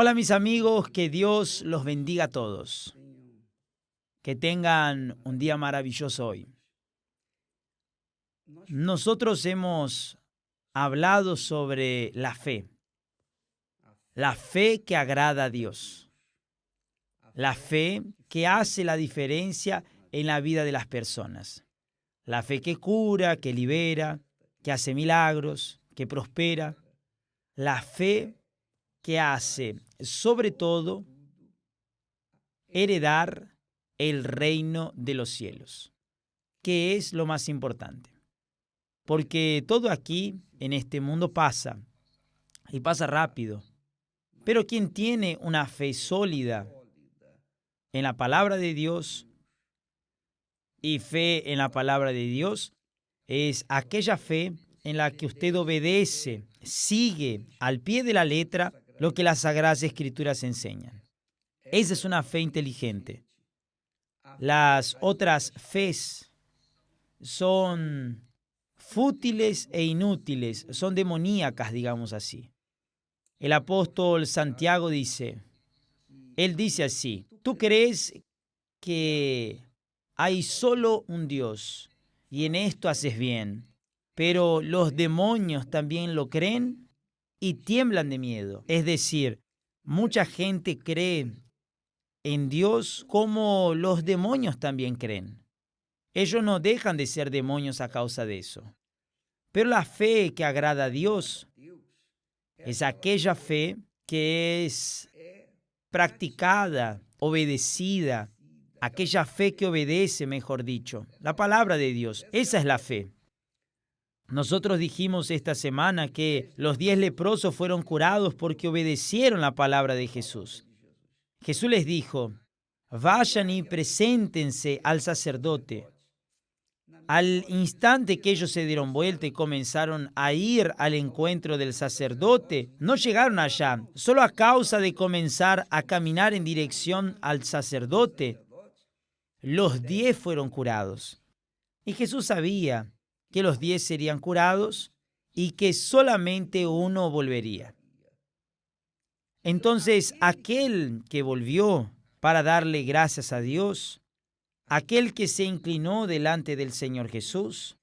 Hola mis amigos, que Dios los bendiga a todos. Que tengan un día maravilloso hoy. Nosotros hemos hablado sobre la fe que agrada a Dios, la fe que hace la diferencia en la vida de las personas, la fe que cura, que libera, que hace milagros, que prospera, la fe que hace, sobre todo, heredar el reino de los cielos, que es lo más importante. Porque todo aquí, en este mundo, pasa, y pasa rápido. Pero quien tiene una fe sólida en la palabra de Dios y fe en la palabra de Dios, es aquella fe en la que usted obedece, sigue al pie de la letra lo que las Sagradas Escrituras enseñan. Esa es una fe inteligente. Las otras fes son fútiles e inútiles, son demoníacas, digamos así. El apóstol Santiago él dice así: tú crees que hay solo un Dios y en esto haces bien, pero los demonios también lo creen y tiemblan de miedo. Es decir, mucha gente cree en Dios como los demonios también creen. Ellos no dejan de ser demonios a causa de eso. Pero la fe que agrada a Dios es aquella fe que es practicada, obedecida, aquella fe que obedece, mejor dicho, la palabra de Dios. Esa es la fe. Nosotros dijimos esta semana que los 10 leprosos fueron curados porque obedecieron la palabra de Jesús. Jesús les dijo: vayan y preséntense al sacerdote. Al instante que ellos se dieron vuelta y comenzaron a ir al encuentro del sacerdote, no llegaron allá, solo a causa de comenzar a caminar en dirección al sacerdote. Los 10 fueron curados. Y Jesús sabía que los 10 serían curados y que solamente uno volvería. Entonces, aquel que volvió para darle gracias a Dios, aquel que se inclinó delante del Señor Jesús,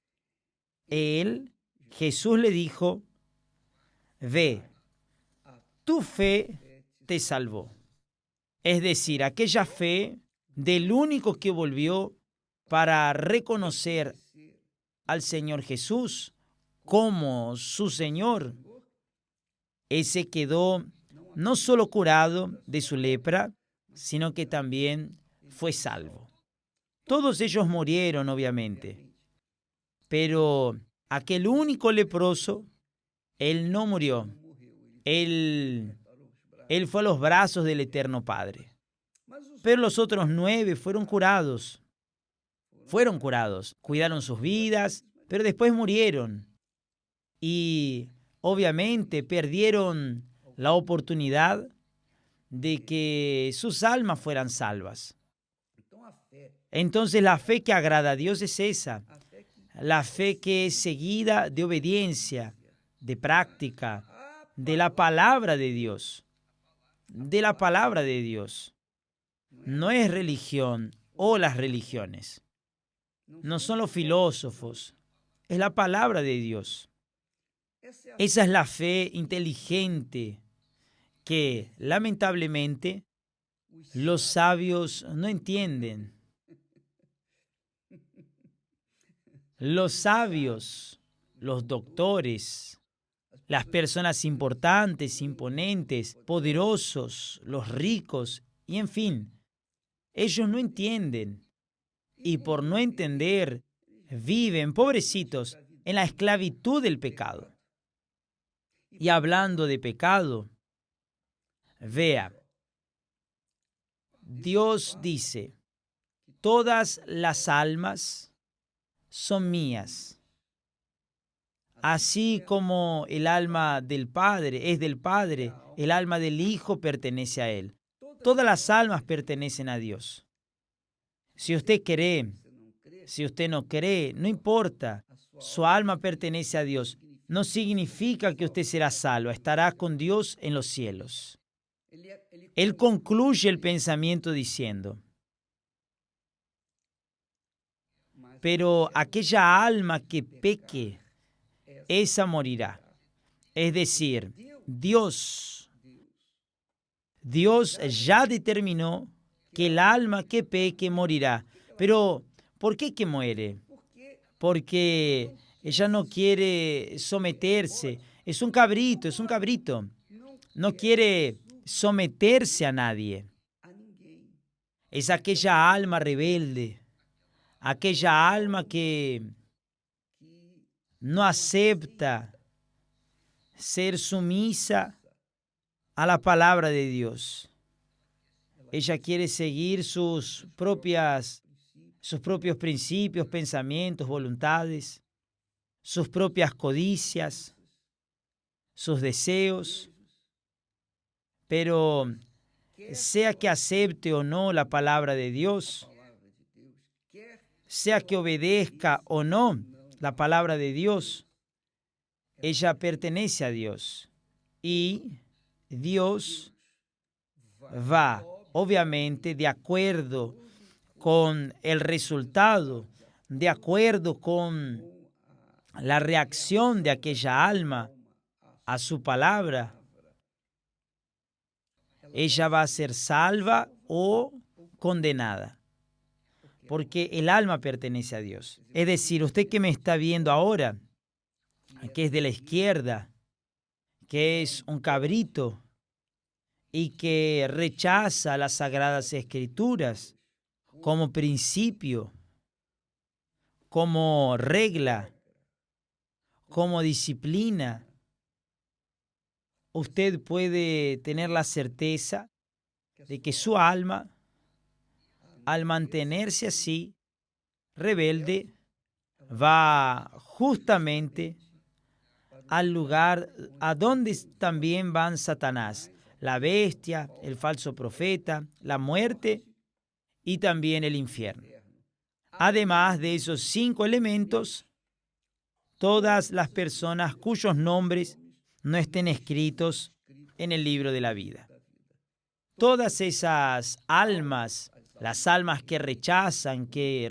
Jesús le dijo: ve, tu fe te salvó. Es decir, aquella fe del único que volvió para reconocer al Señor Jesús como su Señor. Ese quedó no solo curado de su lepra, sino que también fue salvo. Todos ellos murieron, obviamente, pero aquel único leproso, él no murió. Él fue a los brazos del Eterno Padre. Pero los otros 9 fueron curados, cuidaron sus vidas, pero después murieron. Y obviamente perdieron la oportunidad de que sus almas fueran salvas. Entonces la fe que agrada a Dios es esa, la fe que es seguida de obediencia, de práctica, de la palabra de Dios, No es religión o las religiones, no son los filósofos, es la palabra de Dios. Esa es la fe inteligente que, lamentablemente, los sabios no entienden. Los sabios, los doctores, las personas importantes, imponentes, poderosos, los ricos, y en fin, ellos no entienden. Y por no entender, viven, pobrecitos, en la esclavitud del pecado. Y hablando de pecado, vea, Dios dice: todas las almas son mías. Así como el alma del Padre es del Padre, el alma del Hijo pertenece a Él. Todas las almas pertenecen a Dios. Si usted cree, si usted no cree, no importa. Su alma pertenece a Dios. No significa que usted será salvo, estará con Dios en los cielos. Él concluye el pensamiento diciendo, pero aquella alma que peque, esa morirá. Es decir, Dios ya determinó que el alma que peque morirá. Pero, ¿por qué que muere? Porque ella no quiere someterse. Es un cabrito. No quiere someterse a nadie. Es aquella alma rebelde, aquella alma que no acepta ser sumisa a la palabra de Dios. Ella quiere seguir sus propios principios, pensamientos, voluntades, sus propias codicias, sus deseos. Pero sea que acepte o no la palabra de Dios, sea que obedezca o no la palabra de Dios, ella pertenece a Dios. Y Dios va, obviamente, de acuerdo con el resultado, de acuerdo con la reacción de aquella alma a su palabra. Ella va a ser salva o condenada, porque el alma pertenece a Dios. Es decir, usted que me está viendo ahora, que es de la izquierda, que es un cabrito y que rechaza las Sagradas Escrituras como principio, como regla, como disciplina, usted puede tener la certeza de que su alma, al mantenerse así, rebelde, va justamente al lugar a donde también van Satanás, la bestia, el falso profeta, la muerte y también el infierno. Además de esos 5 elementos, todas las personas cuyos nombres no estén escritos en el libro de la vida. Todas esas almas, las almas que rechazan, que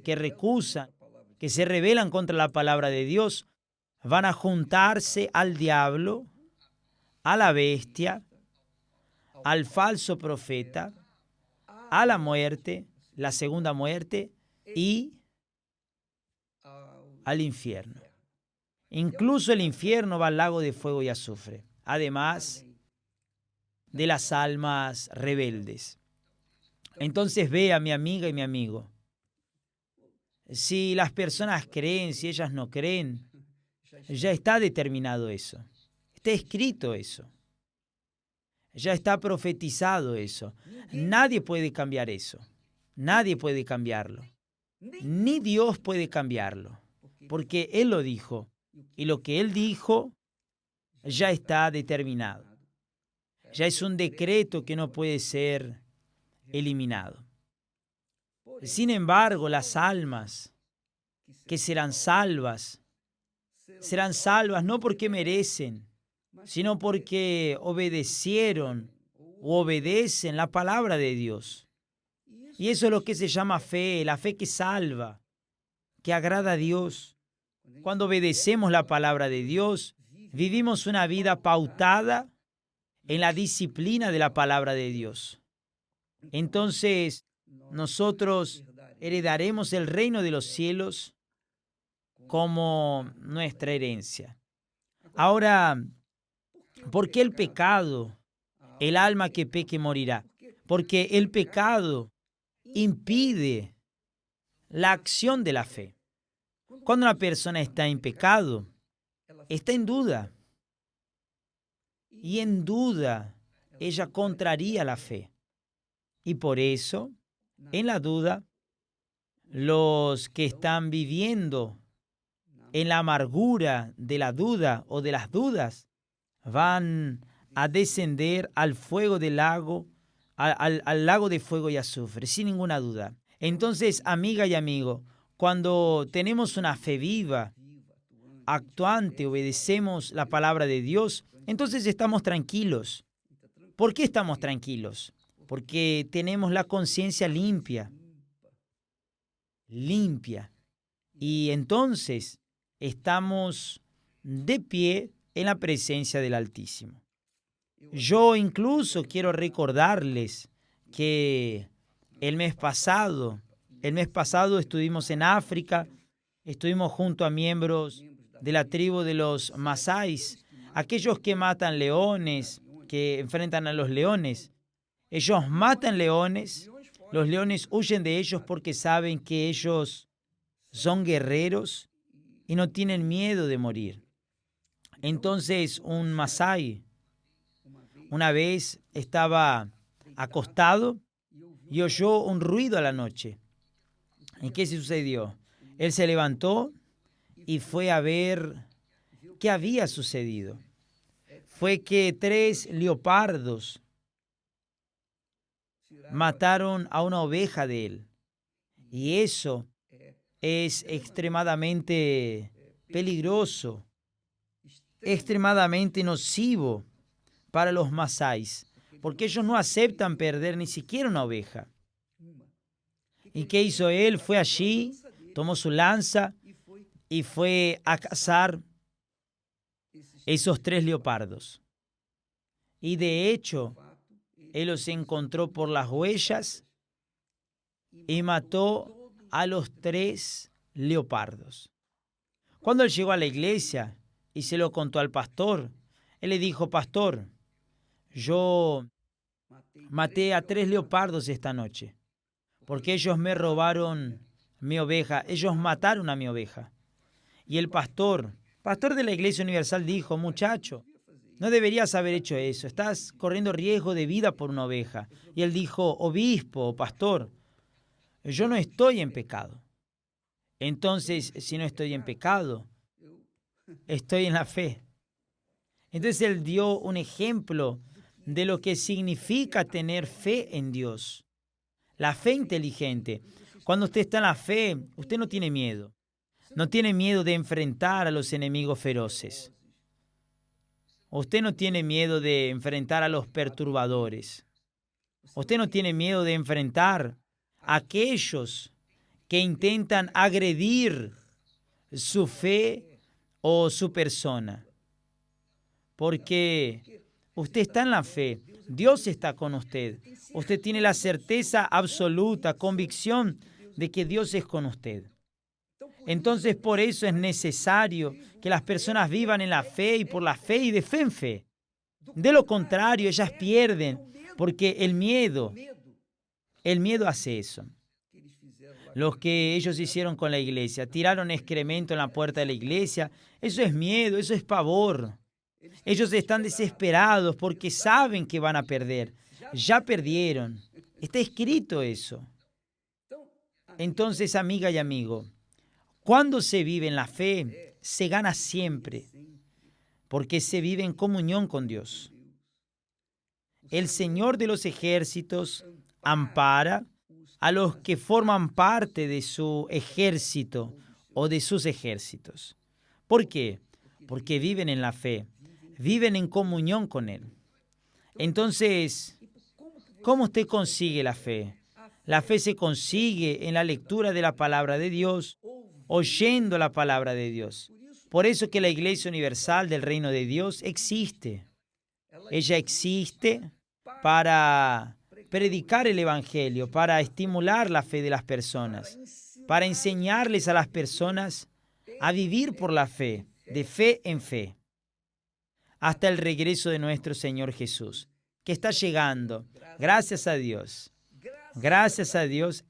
recusan, que se rebelan contra la palabra de Dios, van a juntarse al diablo, a la bestia, al falso profeta, a la muerte, la segunda muerte y al infierno. Incluso el infierno va al lago de fuego y azufre, además de las almas rebeldes. Entonces vea, mi amiga y mi amigo, si las personas creen, si ellas no creen, ya está determinado eso, está escrito eso, ya está profetizado eso. Nadie puede cambiar eso, nadie puede cambiarlo, ni Dios puede cambiarlo, porque Él lo dijo, y lo que Él dijo ya está determinado. Ya es un decreto que no puede ser eliminado. Sin embargo, las almas que serán salvas no porque merecen, sino porque obedecieron o obedecen la palabra de Dios. Y eso es lo que se llama fe, la fe que salva, que agrada a Dios. Cuando obedecemos la palabra de Dios, vivimos una vida pautada en la disciplina de la palabra de Dios. Entonces, nosotros heredaremos el reino de los cielos como nuestra herencia. Ahora, ¿por qué el pecado? El alma que peque morirá. Porque el pecado impide la acción de la fe. Cuando una persona está en pecado, está en duda. Y en duda, ella contraría la fe. Y por eso, en la duda, los que están viviendo en la amargura de la duda o de las dudas, van a descender al fuego del lago, al lago de fuego y azufre, sin ninguna duda. Entonces, amiga y amigo, cuando tenemos una fe viva, actuante, obedecemos la palabra de Dios, entonces estamos tranquilos, ¿Por qué estamos tranquilos? Porque tenemos la conciencia limpia. Y entonces estamos de pie en la presencia del Altísimo. Yo incluso quiero recordarles que el mes pasado estuvimos en África, estuvimos junto a miembros de la tribu de los Masáis, aquellos que matan leones, que enfrentan a los leones. Ellos matan leones, los leones huyen de ellos porque saben que ellos son guerreros y no tienen miedo de morir. Entonces un Masái una vez estaba acostado y oyó un ruido a la noche. ¿Y qué sucedió? Él se levantó y fue a ver qué había sucedido. Fue que 3 leopardos mataron a una oveja de él. Y eso es extremadamente peligroso, extremadamente nocivo para los masáis, porque ellos no aceptan perder ni siquiera una oveja. ¿Y qué hizo él? Fue allí, tomó su lanza y fue a cazar esos 3 leopardos. Y de hecho, él los encontró por las huellas y mató a los 3 leopardos. Cuando él llegó a la iglesia y se lo contó al pastor, él le dijo: pastor, yo maté a 3 leopardos esta noche, porque ellos me robaron mi oveja, ellos mataron a mi oveja. Y el pastor de la Iglesia Universal dijo: muchacho, no deberías haber hecho eso, estás corriendo riesgo de vida por una oveja. Y él dijo: obispo o pastor, yo no estoy en pecado. Entonces, si no estoy en pecado, estoy en la fe. Entonces él dio un ejemplo de lo que significa tener fe en Dios. La fe inteligente. Cuando usted está en la fe, usted no tiene miedo. No tiene miedo de enfrentar a los enemigos feroces. Usted no tiene miedo de enfrentar a los perturbadores. Usted no tiene miedo de enfrentar a aquellos que intentan agredir su fe o su persona. Porque usted está en la fe, Dios está con usted. Usted tiene la certeza absoluta, convicción de que Dios es con usted. Entonces, por eso es necesario que las personas vivan en la fe y por la fe y de fe en fe. De lo contrario, ellas pierden, porque el miedo hace eso. Los que ellos hicieron con la iglesia, tiraron excremento en la puerta de la iglesia, eso es miedo, eso es pavor. Ellos están desesperados porque saben que van a perder. Ya perdieron. Está escrito eso. Entonces, amiga y amigo, cuando se vive en la fe, se gana siempre, porque se vive en comunión con Dios. El Señor de los ejércitos ampara a los que forman parte de su ejército o de sus ejércitos. ¿Por qué? Porque viven en la fe, viven en comunión con Él. Entonces, ¿cómo usted consigue la fe? La fe se consigue en la lectura de la palabra de Dios, oyendo la palabra de Dios. Por eso que la Iglesia Universal del Reino de Dios existe. Ella existe para predicar el Evangelio, para estimular la fe de las personas, para enseñarles a las personas a vivir por la fe, de fe en fe, hasta el regreso de nuestro Señor Jesús, que está llegando. Gracias a Dios,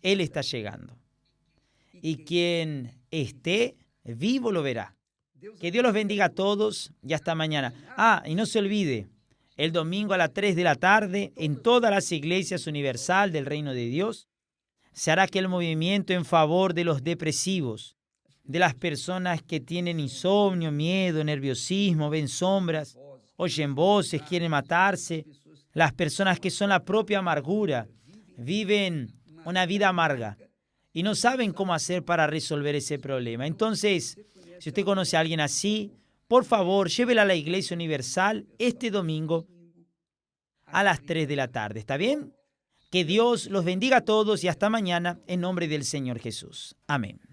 Él está llegando. Y quien esté vivo lo verá. Que Dios los bendiga a todos y hasta mañana. Y no se olvide, el domingo a las 3 de la tarde, en todas las iglesias universal del Reino de Dios, se hará aquel movimiento en favor de los depresivos, de las personas que tienen insomnio, miedo, nerviosismo, ven sombras, oyen voces, quieren matarse, las personas que son la propia amargura, viven una vida amarga y no saben cómo hacer para resolver ese problema. Entonces, si usted conoce a alguien así, por favor, llévela a la Iglesia Universal este domingo a las 3 de la tarde. ¿Está bien? Que Dios los bendiga a todos y hasta mañana en nombre del Señor Jesús. Amén.